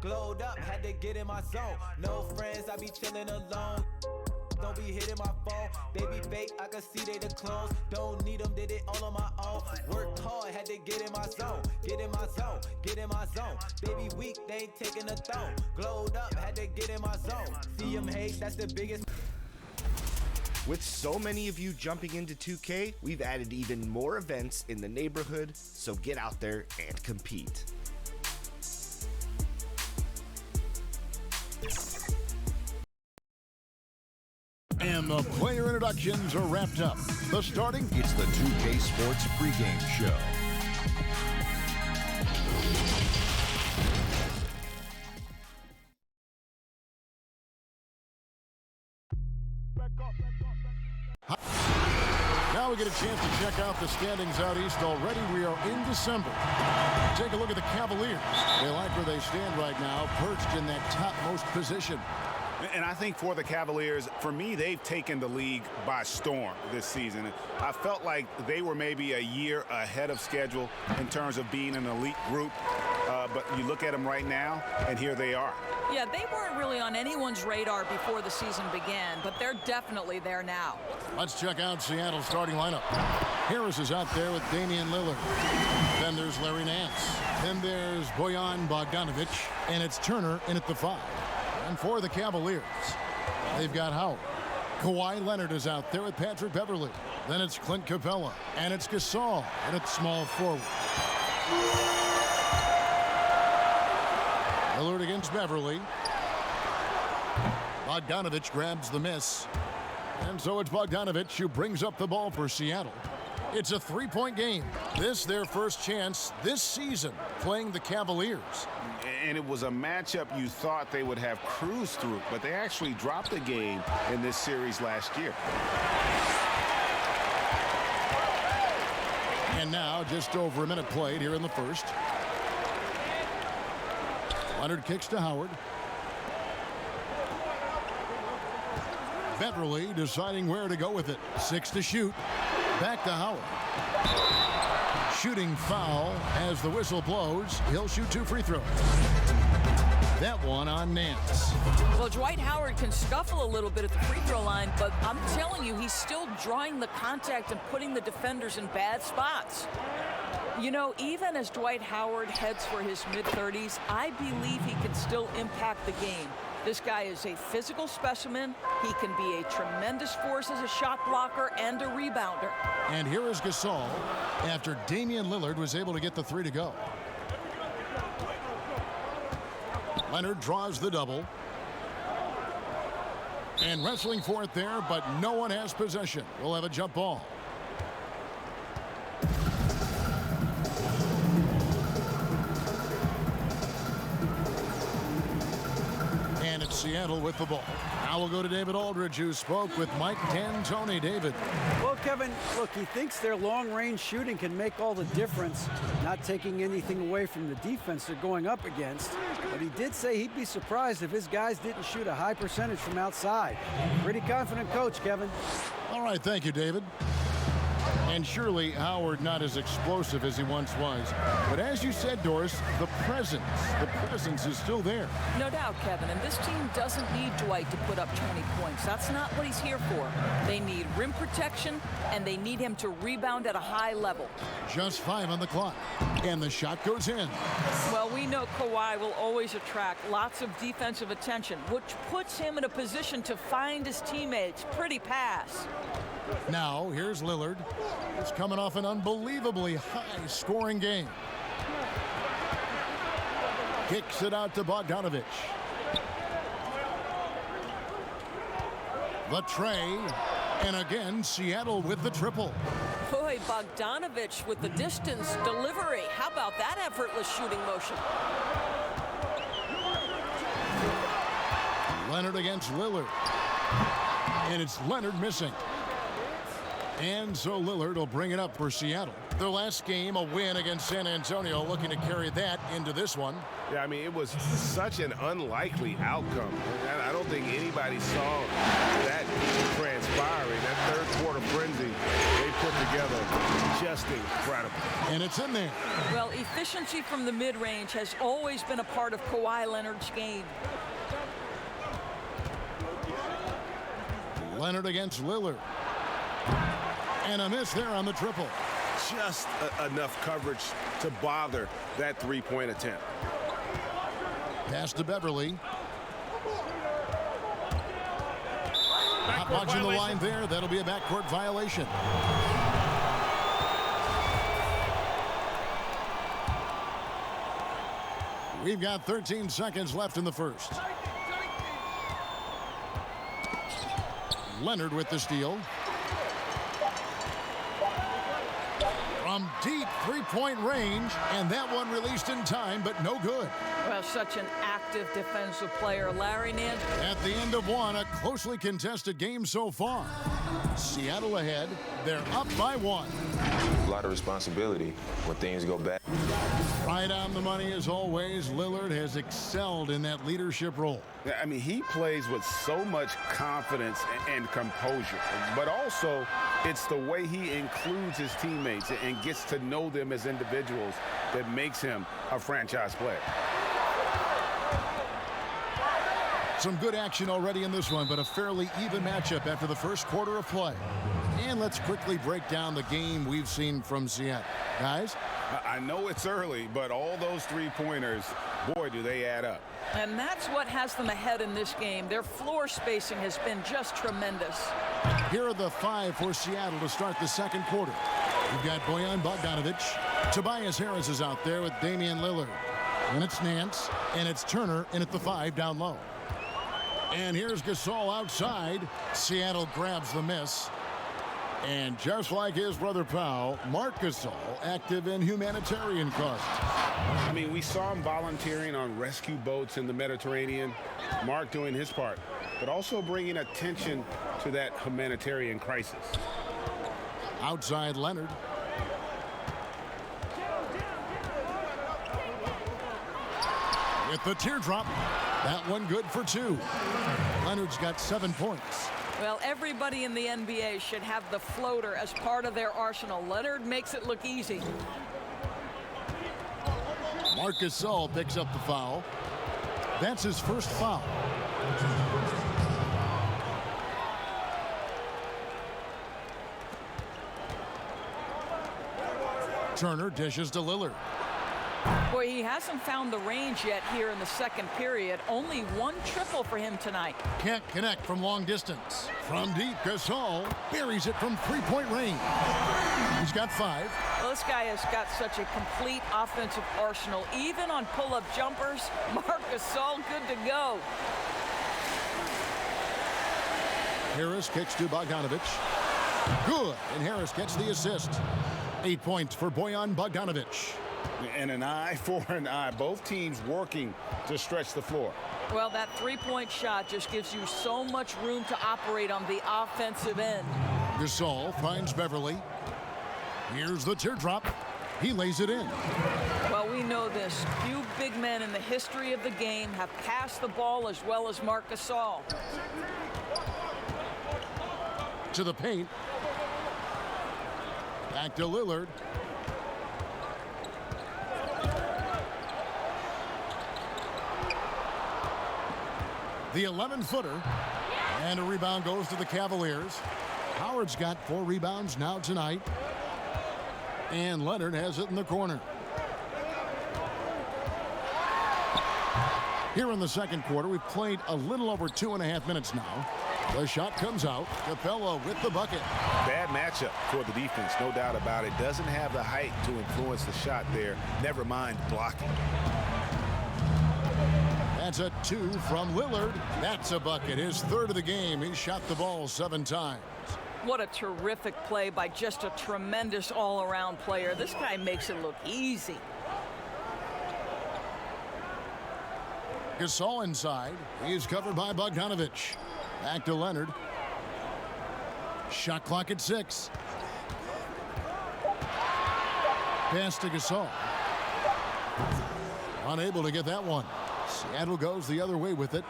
Glowed up, had to get in my zone. No friends, I be chilling alone. Don't be hitting my phone. They be fake, I can see they the clones. Don't need them, did it all on my own. Worked hard, had to get in my zone. Get in my zone, get in my zone. They be weak, they ain't taking a throne. Glowed up, had to get in my zone. See them hate, that's the biggest. With so many of you jumping into 2K, we've added even more events in the neighborhood, so get out there and compete. And the player introductions are wrapped up. The starting... It's the 2K Sports pregame show. Now we get a chance to check out the standings out east already. We are in December. Take a look at the Cavaliers. They like where they stand right now, perched in that topmost position. And I think for the Cavaliers, for me, they've taken the league by storm this season. I felt like they were maybe a year ahead of schedule in terms of being an elite group. But you look at them right now, and here they are. Yeah, they weren't really on anyone's radar before the season began, but they're definitely there now. Let's check out Seattle's starting lineup. Harris is out there with Damian Lillard. Then there's Larry Nance. Then there's Bojan Bogdanovic, and it's Turner in at the 5. And for the Cavaliers, they've got Howard. Kawhi Leonard is out there with Patrick Beverley. Then it's Clint Capella, and it's Gasol, and it's small forward. Lillard against Beverley. Bogdanovic grabs the miss. And so it's Bogdanovic who brings up the ball for Seattle. It's a 3-point game. This their first chance this season playing the Cavaliers. And it was a matchup you thought they would have cruised through, but they actually dropped the game in this series last year. And now just over a minute played here in the first. Leonard kicks to Howard. Beverley deciding where to go with it. 6 to shoot. Back to Howard. Shooting foul as the whistle blows. He'll shoot 2 free throws. That one on Nance. Well, Dwight Howard can scuffle a little bit at the free throw line, but I'm telling you, he's still drawing the contact and putting the defenders in bad spots. You know, even as Dwight Howard heads for his mid-30s, I believe he can still impact the game. This guy is a physical specimen. He can be a tremendous force as a shot blocker and a rebounder. And here is Gasol after Damian Lillard was able to get the 3 to go. Leonard draws the double. And wrestling for it there, but no one has possession. We'll have a jump ball. And it's Seattle with the ball. Now we'll go to David Aldridge, who spoke with Mike D'Antoni. David. Well, Kevin, look, he thinks their long-range shooting can make all the difference, not taking anything away from the defense they're going up against. But he did say he'd be surprised if his guys didn't shoot a high percentage from outside. Pretty confident coach, Kevin. All right, thank you, David. And surely Howard not as explosive as he once was. But as you said, Doris, the presence is still there. No doubt, Kevin. And this team doesn't need Dwight to put up 20 points. That's not what he's here for. They need rim protection, and they need him to rebound at a high level. Just 5 on the clock. And the shot goes in. Well, we know Kawhi will always attract lots of defensive attention, which puts him in a position to find his teammates. Pretty pass. Now, here's Lillard. He's coming off an unbelievably high-scoring game. Kicks it out to Bogdanovic. The tray. And again, Seattle with the triple. Boy, Bogdanovic with the distance delivery. How about that effortless shooting motion? Leonard against Lillard. And it's Leonard missing. And so Lillard will bring it up for Seattle. Their last game, a win against San Antonio, looking to carry that into this one. Yeah, I mean, it was such an unlikely outcome. I don't think anybody saw that transpiring. That third quarter frenzy, they put together, just incredible. And it's in there. Well, efficiency from the mid-range has always been a part of Kawhi Leonard's game. Leonard against Lillard. And a miss there on the triple. Just enough coverage to bother that three-point attempt. Pass to Beverly. Not watching the line there. That'll be a backcourt violation. We've got 13 seconds left in the first. Leonard with the steal. From deep three-point range, and that one released in time, but no good. Well, such an active defensive player. Larry Nance. At the end of one, a closely contested game so far. Seattle ahead. They're up by one. A lot of responsibility when things go bad. Right on the money as always. Lillard has excelled in that leadership role. I mean, he plays with so much confidence and composure, but also it's the way he includes his teammates and gets to know them as individuals that makes him a franchise player. Some good action already in this one, but a fairly even matchup after the first quarter of play. And let's quickly break down the game we've seen from Seattle. Guys? I know it's early, but all those three-pointers, boy, do they add up. And that's what has them ahead in this game. Their floor spacing has been just tremendous. Here are the five for Seattle to start the second quarter. We've got Bojan Bogdanovic. Tobias Harris is out there with Damian Lillard. And it's Nance, and it's Turner in at the 5 down low. And here's Gasol outside. Seattle grabs the miss. And just like his brother Powell, Marc Gasol active in humanitarian causes. I mean, we saw him volunteering on rescue boats in the Mediterranean. Marc doing his part, but also bringing attention to that humanitarian crisis. Outside Leonard. With the teardrop. That one good for 2. Leonard's got 7 points. Well, everybody in the NBA should have the floater as part of their arsenal. Leonard makes it look easy. Marc Gasol picks up the foul. That's his first foul. Turner dishes to Lillard. Boy, he hasn't found the range yet here in the second period. Only 1 triple for him tonight. Can't connect from long distance. From deep, Gasol buries it from three-point range. He's got 5. Well, this guy has got such a complete offensive arsenal. Even on pull-up jumpers, Marc Gasol good to go. Harris kicks to Bogdanovic. Good, and Harris gets the assist. 8 points for Bojan Bogdanovic. And an eye for an eye. Both teams working to stretch the floor. Well, that three-point shot just gives you so much room to operate on the offensive end. Gasol finds Beverly. Here's the teardrop. He lays it in. Well, we know this. Few big men in the history of the game have passed the ball as well as Marc Gasol. To the paint. Back to Lillard. The 11-footer. And a rebound goes to the Cavaliers. Howard's got 4 rebounds now tonight. And Leonard has it in the corner. Here in the second quarter, we've played a little over 2.5 minutes now. The shot comes out. Capella with the bucket. Bad matchup for the defense, no doubt about it. Doesn't have the height to influence the shot there. Never mind blocking. That's a 2 from Lillard. That's a bucket. His 3rd of the game. He shot the ball 7 times. What a terrific play by just a tremendous all-around player. This guy makes it look easy. Gasol inside. He's covered by Bogdanovic. Back to Leonard. Shot clock at 6. Pass to Gasol. Unable to get that one. Seattle goes the other way with it.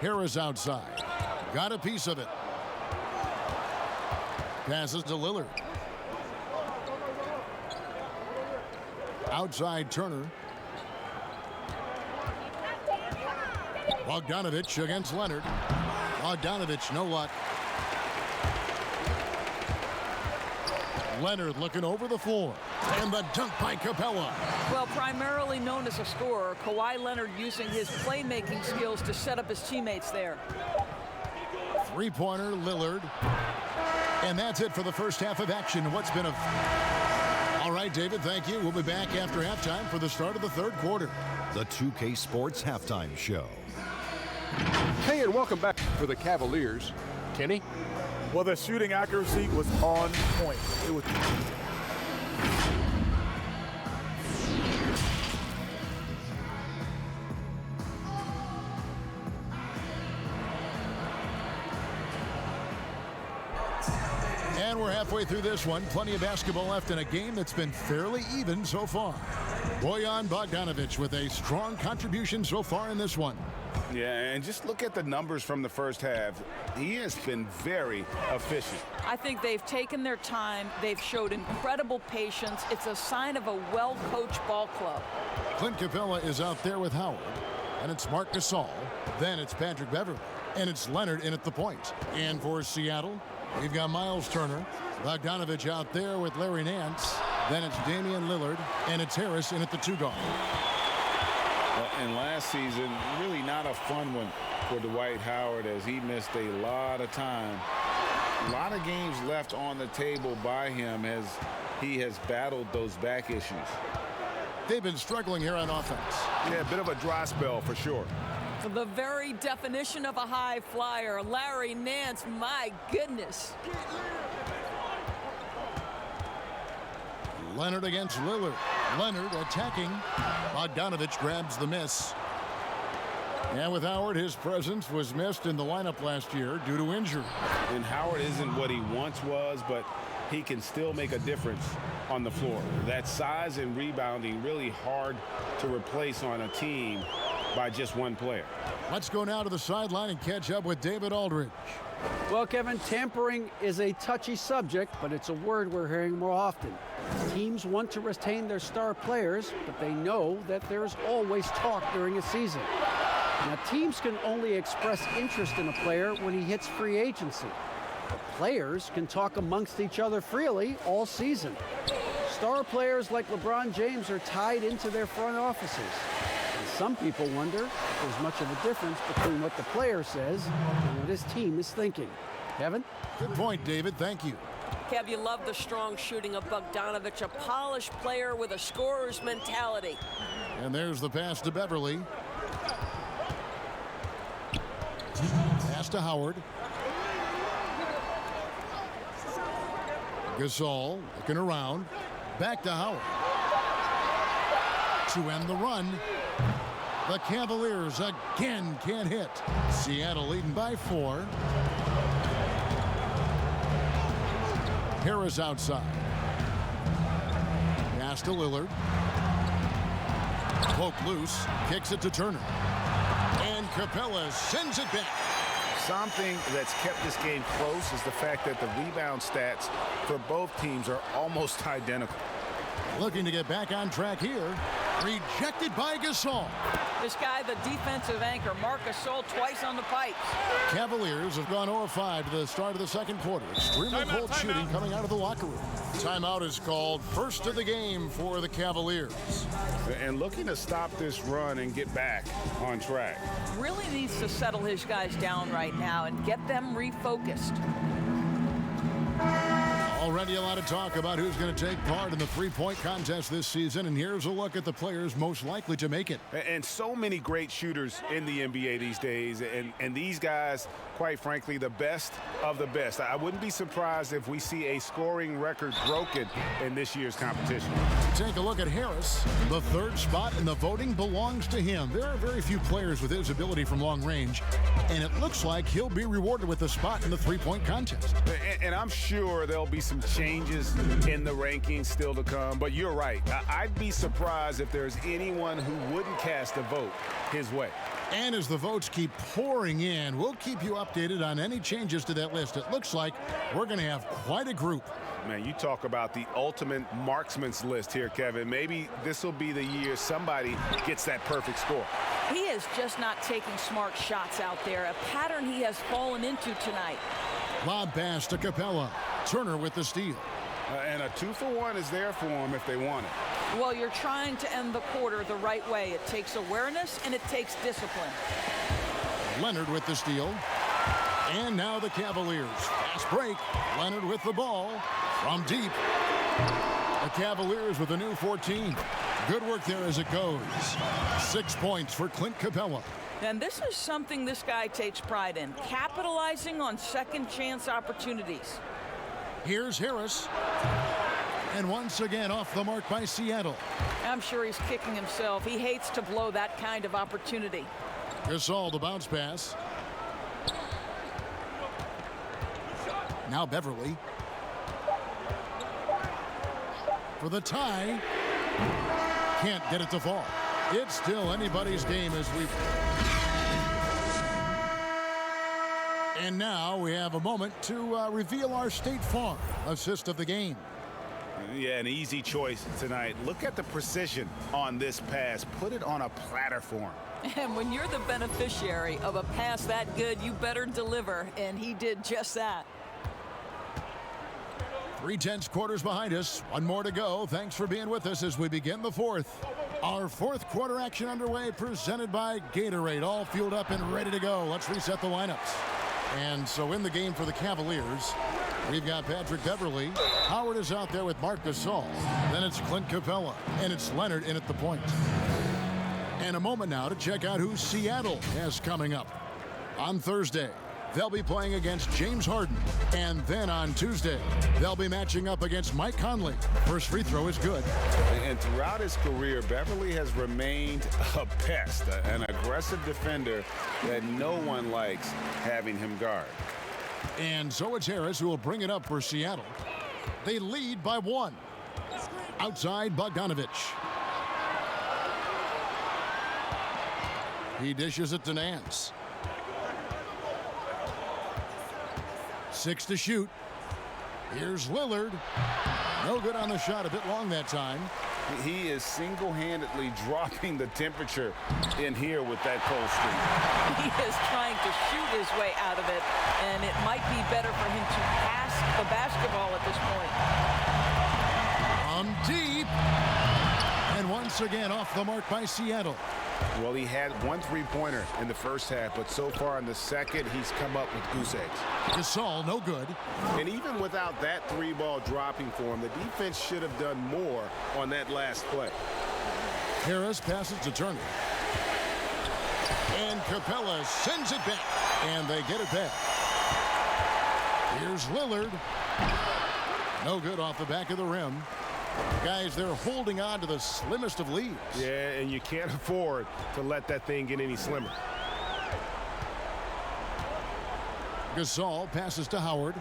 Harris outside. Got a piece of it. Passes to Lillard. Outside Turner. Bogdanovich against Leonard. Bogdanovich, no luck. Leonard looking over the floor. And the dunk by Capella. Well, primarily known as a scorer, Kawhi Leonard using his playmaking skills to set up his teammates there. Three-pointer, Lillard. And that's it for the first half of action. What's been a... All right, David, thank you. We'll be back after halftime for the start of the third quarter. The 2K Sports Halftime Show. Hey, and welcome back for the Cavaliers. Kenny? Well, the shooting accuracy was on point. It was... And we're halfway through this one. Plenty of basketball left in a game that's been fairly even so far. Bojan Bogdanovich with a strong contribution so far in this one. Yeah, and just look at the numbers from the first half. He has been very efficient. I think they've taken their time. They've showed incredible patience. It's a sign of a well-coached ball club. Clint Capella is out there with Howard. And it's Marc Gasol. Then it's Patrick Beverley. And it's Leonard in at the point. And for Seattle, we've got Miles Turner. Bogdanovich out there with Larry Nance. Then it's Damian Lillard. And it's Harris in at the two-guard. And last season, really not a fun one for Dwight Howard as he missed a lot of time. A lot of games left on the table by him as he has battled those back issues. They've been struggling here on offense. Yeah, a bit of a dry spell for sure. The very definition of a high flyer, Larry Nance, my goodness. Leonard against Lillard. Leonard attacking. Bogdanovich grabs the miss. And with Howard, his presence was missed in the lineup last year due to injury. And Howard isn't what he once was, but he can still make a difference on the floor. That size and rebounding really hard to replace on a team by just one player. Let's go now to the sideline and catch up with David Aldridge. Well, Kevin, tampering is a touchy subject, but it's a word we're hearing more often. Teams want to retain their star players, but they know that there's always talk during a season. Now, teams can only express interest in a player when he hits free agency. But players can talk amongst each other freely all season. Star players like LeBron James are tied into their front offices. And some people wonder if there's much of a difference between what the player says and what his team is thinking. Kevin? Good point, David. Thank you. Kev, you love the strong shooting of Bogdanovich, a polished player with a scorer's mentality. And there's the pass to Beverley. Pass to Howard. Gasol looking around. Back to Howard. To end the run. The Cavaliers again can't hit. Seattle leading by 4. Harris outside. Pass to Lillard. Poke loose. Kicks it to Turner. And Capella sends it back. Something that's kept this game close is the fact that the rebound stats for both teams are almost identical. Looking to get back on track here. Rejected by Gasol. This guy, the defensive anchor, Marc Gasol, twice on the pipes. Cavaliers have gone 0-5 to the start of the second quarter. Extremely cold shooting coming out of the locker room. Timeout is called. First of the game for the Cavaliers. And looking to stop this run and get back on track. Really needs to settle his guys down right now and get them refocused. Already a lot of talk about who's going to take part in the three-point contest this season, and here's a look at the players most likely to make it. And so many great shooters in the NBA these days, and these guys, quite frankly, the best of the best. I wouldn't be surprised if we see a scoring record broken in this year's competition. Take a look at Harris. The third spot in the voting belongs to him. There are very few players with his ability from long range, and it looks like he'll be rewarded with a spot in the three-point contest. And I'm sure there'll be some changes in the rankings still to come, but you're right. I'd be surprised if there's anyone who wouldn't cast a vote his way. And as the votes keep pouring in, we'll keep you updated on any changes to that list. It looks like we're going to have quite a group. Man, you talk about the ultimate marksman's list here, Kevin. Maybe this will be the year somebody gets that perfect score. He is just not taking smart shots out there, a pattern he has fallen into tonight. Lob pass to Capella. Turner with the steal. And a 2-for-1 is there for him if they want it. Well, you're trying to end the quarter the right way. It takes awareness and it takes discipline. Leonard with the steal. And now the Cavaliers. Fast break. Leonard with the ball from deep. The Cavaliers with a new 14. Good work there as it goes. 6 points for Clint Capella. And this is something this guy takes pride in, capitalizing on second chance opportunities. Here's Harris. And once again off the mark by Seattle. I'm sure he's kicking himself. He hates to blow that kind of opportunity. Gasol, the bounce pass. Now Beverly. For the tie. Can't get it to fall. It's still anybody's game as we... And now we have a moment to reveal our State Farm assist of the game. Yeah, an easy choice tonight. Look at the precision on this pass. Put it on a platter for him. And when you're the beneficiary of a pass that good, you better deliver, and he did just that. 3/10 quarters behind us. One more to go. Thanks for being with us as we begin the fourth. Our fourth quarter action underway, presented by Gatorade. All fueled up and ready to go. Let's reset the lineups. And so in the game for the Cavaliers, we've got Patrick Beverly. Howard is out there with Marc Gasol. Then it's Clint Capella. And it's Leonard in at the point. And a moment now to check out who Seattle has coming up. On Thursday, they'll be playing against James Harden. And then on Tuesday, they'll be matching up against Mike Conley. First free throw is good. And throughout his career, Beverly has remained a pest, an aggressive defender that no one likes having him guard. And so it's Harris who will bring it up for Seattle. They lead by 1. Outside Bogdanovich. He dishes it to Nance. 6 to shoot. Here's Lillard. No good on the shot. A bit long that time. He is single-handedly dropping the temperature in here with that cold streak. He is trying to shoot his way out of it, and it might be better for him to pass the basketball at this point. From deep. And once again off the mark by Seattle. Well, he had 1 3-pointer in the first half, but so far in the second, he's come up with goose eggs. Gasol, no good. And even without that 3-ball dropping for him, the defense should have done more on that last play. Harris passes to Turner. And Capella sends it back. And they get it back. Here's Lillard. No good off the back of the rim. Guys, they're holding on to the slimmest of leads. Yeah, and you can't afford to let that thing get any slimmer. Gasol passes to Howard.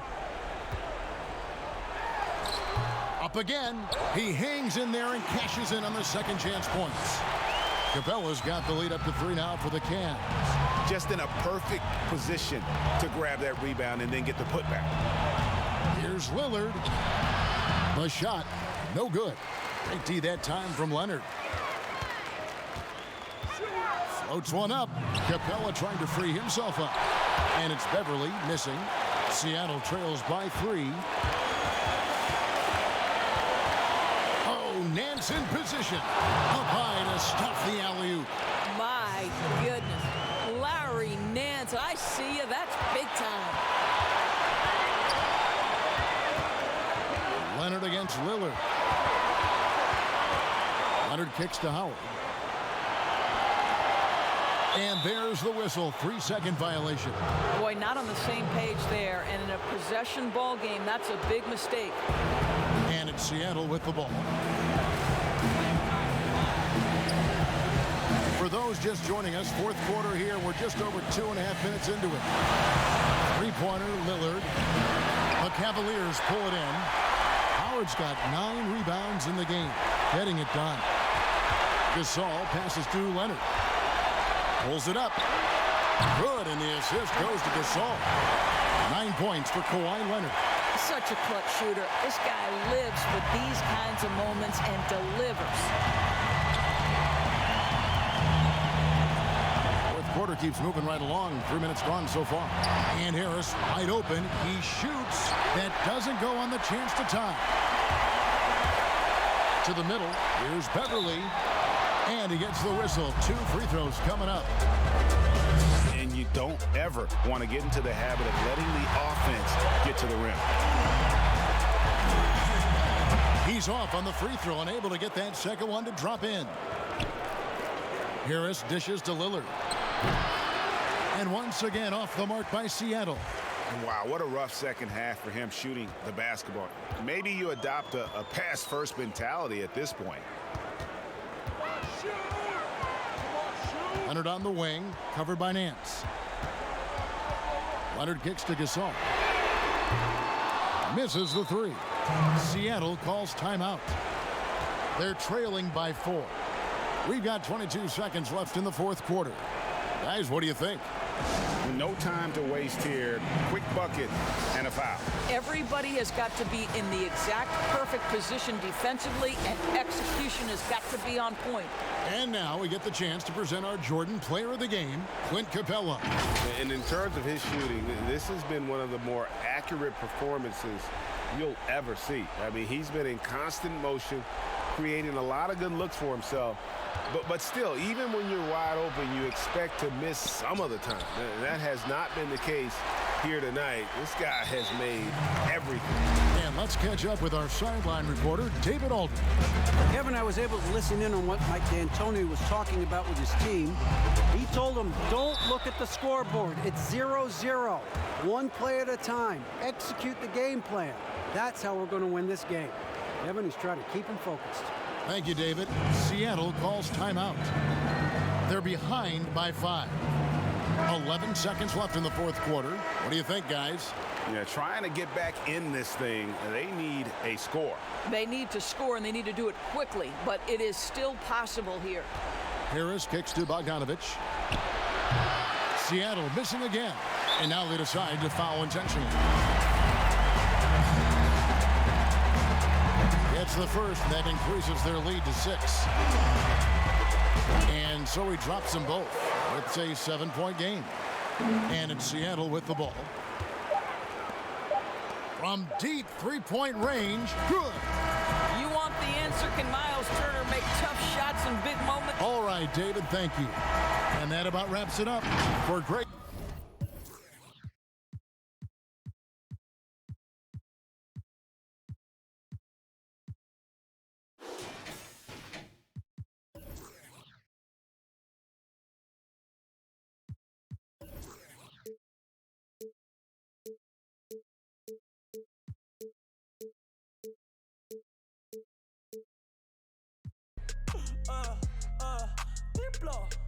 Up again. He hangs in there and cashes in on the second chance points. Capella's got the lead up to 3 now for the Cavs. Just in a perfect position to grab that rebound and then get the putback. Here's Lillard. The shot. No good. Great D that time from Leonard. Floats one up. Capella trying to free himself up. And it's Beverly missing. Seattle trails by 3. Oh, Nance in position. Up high to stop the alley-oop. My goodness. Larry Nance, I see you. That's big time. Leonard against Lillard. Leonard kicks to Howard. And there's the whistle. 3-second violation. Boy, not on the same page there. And in a possession ball game, that's a big mistake. And it's Seattle with the ball. For those just joining us, fourth quarter here. We're just over 2.5 minutes into it. 3-pointer, Lillard. The Cavaliers pull it in. Howard's got 9 rebounds in the game, getting it done. Gasol passes to Leonard. Pulls it up. Good, and the assist goes to Gasol. 9 points for Kawhi Leonard. Such a clutch shooter. This guy lives for these kinds of moments and delivers. Fourth quarter keeps moving right along. 3 minutes gone so far. And Harris wide open. He shoots. That doesn't go on the chance to tie. To the middle. Here's Beverly. And he gets the whistle. 2 free throws coming up. And you don't ever want to get into the habit of letting the offense get to the rim. He's off on the free throw, unable to get that second one to drop in. Harris dishes to Lillard. And once again off the mark by Seattle. Wow, what a rough second half for him shooting the basketball. Maybe you adopt a pass-first mentality at this point. Leonard on the wing, covered by Nance. Leonard kicks to Gasol. Misses the 3. Seattle calls timeout. They're trailing by 4. We've got 22 seconds left in the fourth quarter. Guys, what do you think? No time to waste here. Quick bucket and a foul. Everybody has got to be in the exact perfect position defensively, and execution has got to be on point. And now we get the chance to present our Jordan Player of the Game, Clint Capella. And in terms of his shooting, this has been one of the more accurate performances you'll ever see. I mean, he's been in constant motion, creating a lot of good looks for himself. But still, even when you're wide open, you expect to miss some of the time. That has not been the case here tonight. This guy has made everything. And let's catch up with our sideline reporter, David Aldridge. Kevin, I was able to listen in on what Mike D'Antoni was talking about with his team. He told them, don't look at the scoreboard. It's 0-0. One play at a time. Execute the game plan. That's how we're going to win this game. Kevin, he's trying to keep him focused. Thank you, David. Seattle calls timeout. They're behind by 5. 11 seconds left in the fourth quarter. What do you think, guys? Yeah, trying to get back in this thing, they need a score. They need to score, and they need to do it quickly, but it is still possible here. Harris kicks to Bogdanovich. Seattle missing again. And now they decide to foul intentionally. It's the first that increases their lead to 6. And so he drops them both. It's a 7-point game. And it's Seattle with the ball. From deep three-point range, good. You want the answer? Can Miles Turner make tough shots in big moments? All right, David, thank you. And that about wraps it up for great. Diplo.